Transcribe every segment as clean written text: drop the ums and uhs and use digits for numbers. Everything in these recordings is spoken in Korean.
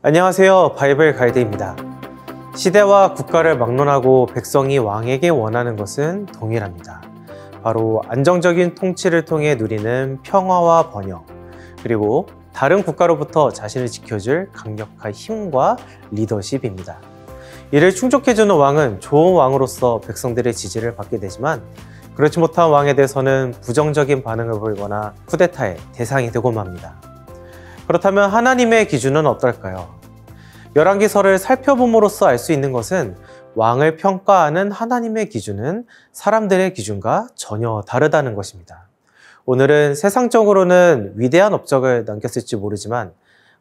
안녕하세요. 바이블 가이드입니다. 시대와 국가를 막론하고 백성이 왕에게 원하는 것은 동일합니다. 바로 안정적인 통치를 통해 누리는 평화와 번영, 그리고 다른 국가로부터 자신을 지켜줄 강력한 힘과 리더십입니다. 이를 충족해주는 왕은 좋은 왕으로서 백성들의 지지를 받게 되지만, 그렇지 못한 왕에 대해서는 부정적인 반응을 보이거나 쿠데타의 대상이 되고 맙니다. 그렇다면 하나님의 기준은 어떨까요? 열왕기서를 살펴봄으로써 알 수 있는 것은 왕을 평가하는 하나님의 기준은 사람들의 기준과 전혀 다르다는 것입니다. 오늘은 세상적으로는 위대한 업적을 남겼을지 모르지만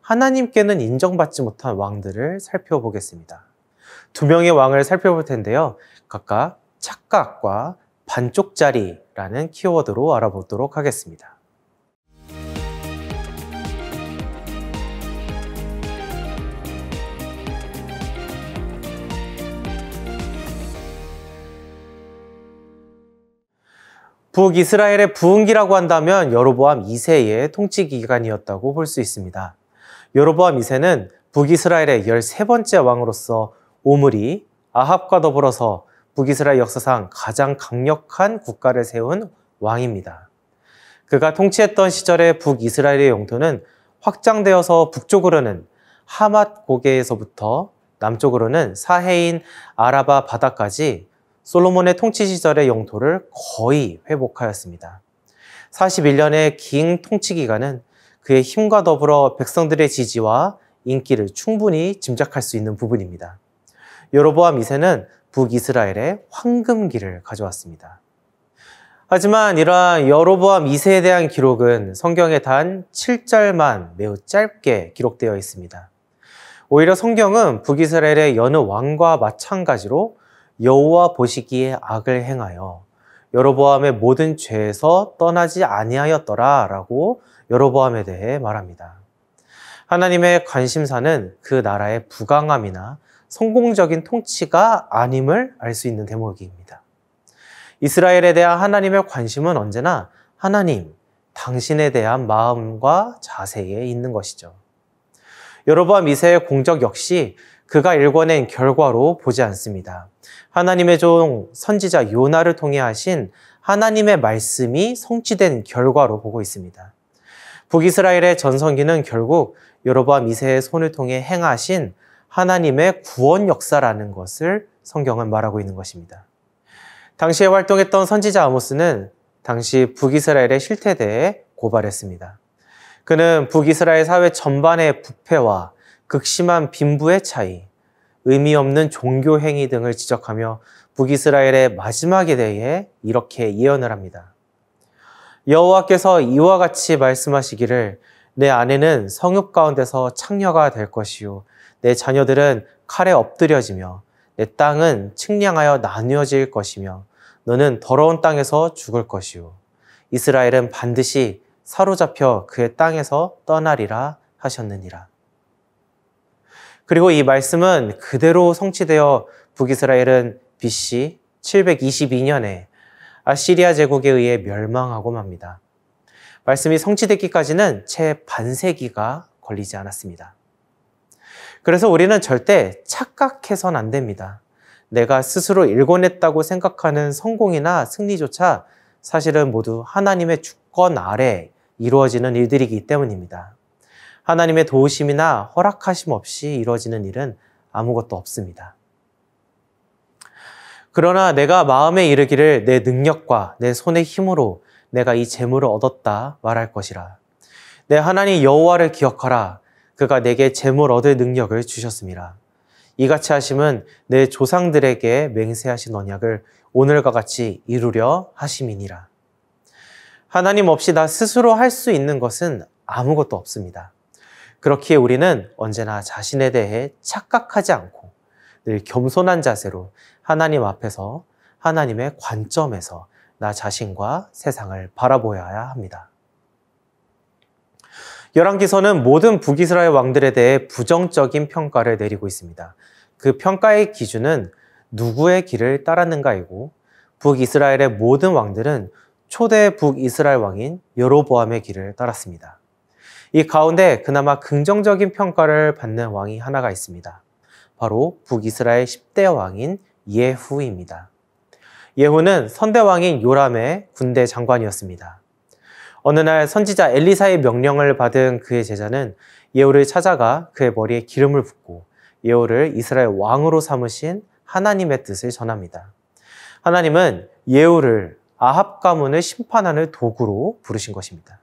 하나님께는 인정받지 못한 왕들을 살펴보겠습니다. 두 명의 왕을 살펴볼 텐데요. 각각 착각과 반쪽짜리라는 키워드로 알아보도록 하겠습니다. 북이스라엘의 부흥기라고 한다면 여로보암 2세의 통치 기간이었다고 볼 수 있습니다. 여로보암 2세는 북이스라엘의 13번째 왕으로서 오므리, 아합과 더불어서 북이스라엘 역사상 가장 강력한 국가를 세운 왕입니다. 그가 통치했던 시절의 북이스라엘의 영토는 확장되어서 북쪽으로는 하맛 고개에서부터 남쪽으로는 사해인 아라바 바다까지 솔로몬의 통치 시절의 영토를 거의 회복하였습니다. 41년의 긴 통치 기간은 그의 힘과 더불어 백성들의 지지와 인기를 충분히 짐작할 수 있는 부분입니다. 여로보암 2세는 북이스라엘의 황금기를 가져왔습니다. 하지만 이러한 여로보암 2세에 대한 기록은 성경에 단 7절만 매우 짧게 기록되어 있습니다. 오히려 성경은 북이스라엘의 여느 왕과 마찬가지로 여호와 보시기에 악을 행하여 여로보암의 모든 죄에서 떠나지 아니하였더라 라고 여로보암에 대해 말합니다. 하나님의 관심사는 그 나라의 부강함이나 성공적인 통치가 아님을 알 수 있는 대목입니다. 이스라엘에 대한 하나님의 관심은 언제나 하나님, 당신에 대한 마음과 자세에 있는 것이죠. 여로보암 2세의 공적 역시 그가 일궈낸 결과로 보지 않습니다. 하나님의 종 선지자 요나를 통해 하신 하나님의 말씀이 성취된 결과로 보고 있습니다. 북이스라엘의 전성기는 결국 여로보암 2세의 손을 통해 행하신 하나님의 구원 역사라는 것을 성경은 말하고 있는 것입니다. 당시에 활동했던 선지자 아모스는 당시 북이스라엘의 실태에 대해 고발했습니다. 그는 북이스라엘 사회 전반의 부패와 극심한 빈부의 차이, 의미 없는 종교 행위 등을 지적하며 북이스라엘의 마지막에 대해 이렇게 예언을 합니다. 여호와께서 이와 같이 말씀하시기를 내 아내는 성읍 가운데서 창녀가 될 것이요 내 자녀들은 칼에 엎드려지며 내 땅은 측량하여 나누어질 것이며 너는 더러운 땅에서 죽을 것이요 이스라엘은 반드시 사로잡혀 그의 땅에서 떠나리라 하셨느니라. 그리고 이 말씀은 그대로 성취되어 북이스라엘은 BC 722년에 아시리아 제국에 의해 멸망하고 맙니다. 말씀이 성취되기까지는 채 반세기가 걸리지 않았습니다. 그래서 우리는 절대 착각해서는 안 됩니다. 내가 스스로 일궈냈다고 생각하는 성공이나 승리조차 사실은 모두 하나님의 주권 아래 이루어지는 일들이기 때문입니다. 하나님의 도우심이나 허락하심 없이 이루어지는 일은 아무것도 없습니다. 그러나 내가 마음에 이르기를 내 능력과 내 손의 힘으로 내가 이 재물을 얻었다 말할 것이라. 내 하나님 여호와를 기억하라. 그가 내게 재물 얻을 능력을 주셨음이라. 이같이 하심은 내 조상들에게 맹세하신 언약을 오늘과 같이 이루려 하심이니라. 하나님 없이 나 스스로 할 수 있는 것은 아무것도 없습니다. 그렇기에 우리는 언제나 자신에 대해 착각하지 않고 늘 겸손한 자세로 하나님 앞에서 하나님의 관점에서 나 자신과 세상을 바라보아야 합니다. 열왕기서는 모든 북이스라엘 왕들에 대해 부정적인 평가를 내리고 있습니다. 그 평가의 기준은 누구의 길을 따랐는가이고 북이스라엘의 모든 왕들은 초대 북이스라엘 왕인 여로보암의 길을 따랐습니다. 이 가운데 그나마 긍정적인 평가를 받는 왕이 하나가 있습니다. 바로 북이스라엘 10대 왕인 예후입니다. 예후는 선대왕인 요람의 군대 장관이었습니다. 어느 날 선지자 엘리사의 명령을 받은 그의 제자는 예후를 찾아가 그의 머리에 기름을 붓고 예후를 이스라엘 왕으로 삼으신 하나님의 뜻을 전합니다. 하나님은 예후를 아합 가문을 심판하는 도구로 부르신 것입니다.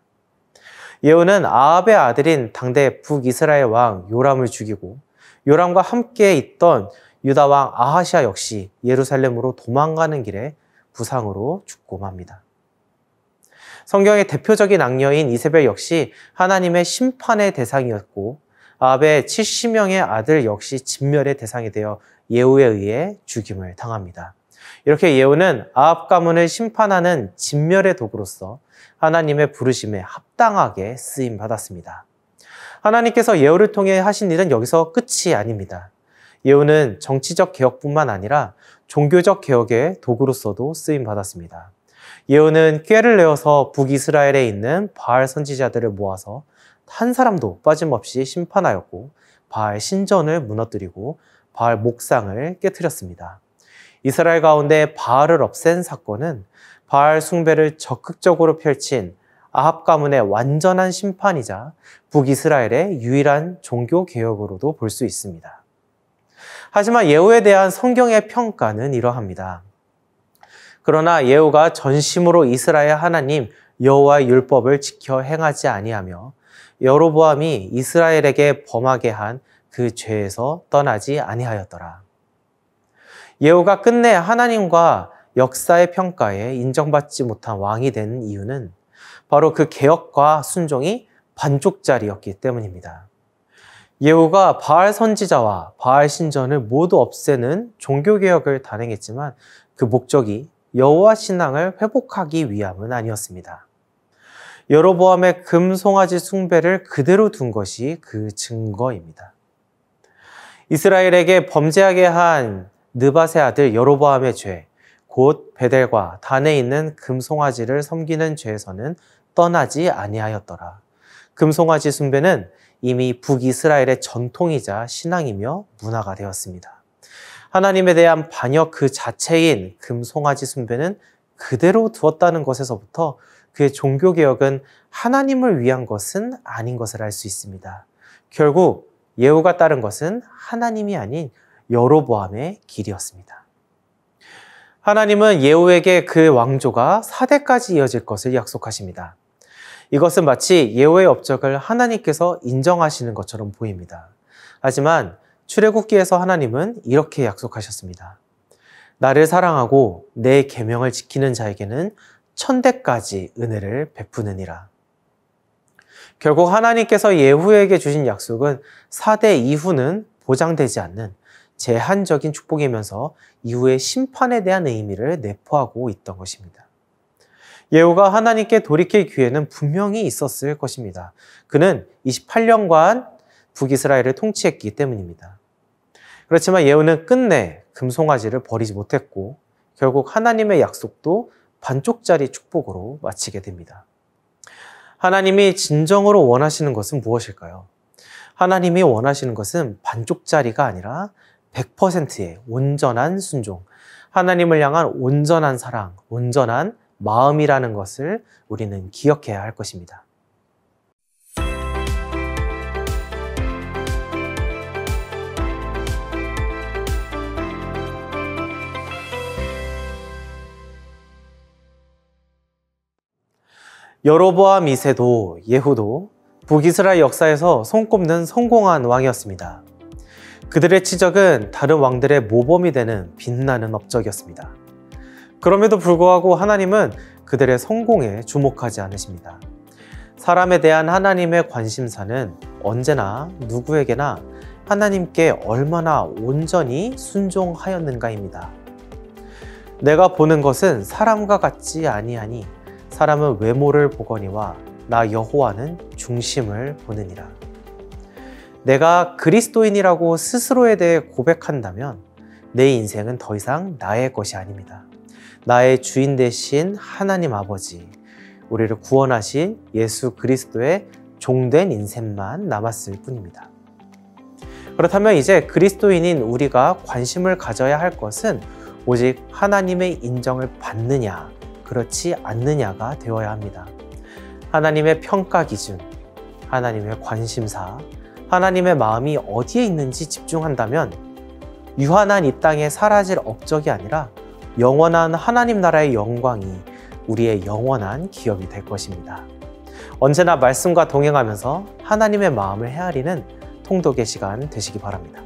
예후는 아합의 아들인 당대 북이스라엘 왕 요람을 죽이고 요람과 함께 있던 유다 왕 아하시아 역시 예루살렘으로 도망가는 길에 부상으로 죽고 맙니다. 성경의 대표적인 악녀인 이세벨 역시 하나님의 심판의 대상이었고 아합의 70명의 아들 역시 진멸의 대상이 되어 예후에 의해 죽임을 당합니다. 이렇게 예후는 아합 가문을 심판하는 진멸의 도구로서 하나님의 부르심에 합당하게 쓰임 받았습니다. 하나님께서 예후를 통해 하신 일은 여기서 끝이 아닙니다. 예후는 정치적 개혁뿐만 아니라 종교적 개혁의 도구로서도 쓰임 받았습니다. 예후는 꾀를 내어서 북이스라엘에 있는 바알 선지자들을 모아서 한 사람도 빠짐없이 심판하였고 바알 신전을 무너뜨리고 바알 목상을 깨뜨렸습니다. 이스라엘 가운데 바알을 없앤 사건은 바알 숭배를 적극적으로 펼친 아합 가문의 완전한 심판이자 북이스라엘의 유일한 종교 개혁으로도 볼 수 있습니다. 하지만 예후에 대한 성경의 평가는 이러합니다. 그러나 예후가 전심으로 이스라엘 하나님 여호와의 율법을 지켜 행하지 아니하며 여로보암이 이스라엘에게 범하게 한 그 죄에서 떠나지 아니하였더라. 예후가 끝내 하나님과 역사의 평가에 인정받지 못한 왕이 된 이유는 바로 그 개혁과 순종이 반쪽짜리였기 때문입니다. 예후가 바알 선지자와 바알 신전을 모두 없애는 종교개혁을 단행했지만 그 목적이 여호와 신앙을 회복하기 위함은 아니었습니다. 여로보암의 금송아지 숭배를 그대로 둔 것이 그 증거입니다. 이스라엘에게 범죄하게 한 느밧의 아들 여로보암의 죄, 곧 베델과 단에 있는 금송아지를 섬기는 죄에서는 떠나지 아니하였더라. 금송아지 숭배는 이미 북이스라엘의 전통이자 신앙이며 문화가 되었습니다. 하나님에 대한 반역 그 자체인 금송아지 숭배는 그대로 두었다는 것에서부터 그의 종교개혁은 하나님을 위한 것은 아닌 것을 알 수 있습니다. 결국 예후가 따른 것은 하나님이 아닌 여로보암의 길이었습니다. 하나님은 예후에게 그 왕조가 4대까지 이어질 것을 약속하십니다. 이것은 마치 예후의 업적을 하나님께서 인정하시는 것처럼 보입니다. 하지만 출애굽기에서 하나님은 이렇게 약속하셨습니다. 나를 사랑하고 내 계명을 지키는 자에게는 1000대까지 은혜를 베푸느니라. 결국 하나님께서 예후에게 주신 약속은 4대 이후는 보장되지 않는 제한적인 축복이면서 이후의 심판에 대한 의미를 내포하고 있던 것입니다. 예후가 하나님께 돌이킬 기회는 분명히 있었을 것입니다. 그는 28년간 북이스라엘을 통치했기 때문입니다. 그렇지만 예후는 끝내 금송아지를 버리지 못했고 결국 하나님의 약속도 반쪽짜리 축복으로 마치게 됩니다. 하나님이 진정으로 원하시는 것은 무엇일까요? 하나님이 원하시는 것은 반쪽짜리가 아니라 100%의 온전한 순종, 하나님을 향한 온전한 사랑, 온전한 마음이라는 것을 우리는 기억해야 할 것입니다. 여로보암 2세도 예후도 북이스라엘 역사에서 손꼽는 성공한 왕이었습니다. 그들의 치적은 다른 왕들의 모범이 되는 빛나는 업적이었습니다. 그럼에도 불구하고 하나님은 그들의 성공에 주목하지 않으십니다. 사람에 대한 하나님의 관심사는 언제나 누구에게나 하나님께 얼마나 온전히 순종하였는가입니다. 내가 보는 것은 사람과 같지 아니하니 사람은 외모를 보거니와 나 여호와는 중심을 보느니라. 내가 그리스도인이라고 스스로에 대해 고백한다면 내 인생은 더 이상 나의 것이 아닙니다. 나의 주인 되신 하나님 아버지, 우리를 구원하신 예수 그리스도의 종된 인생만 남았을 뿐입니다. 그렇다면 이제 그리스도인인 우리가 관심을 가져야 할 것은 오직 하나님의 인정을 받느냐, 그렇지 않느냐가 되어야 합니다. 하나님의 평가 기준, 하나님의 관심사, 하나님의 마음이 어디에 있는지 집중한다면 유한한 이 땅에 사라질 업적이 아니라 영원한 하나님 나라의 영광이 우리의 영원한 기업이 될 것입니다. 언제나 말씀과 동행하면서 하나님의 마음을 헤아리는 통독의 시간 되시기 바랍니다.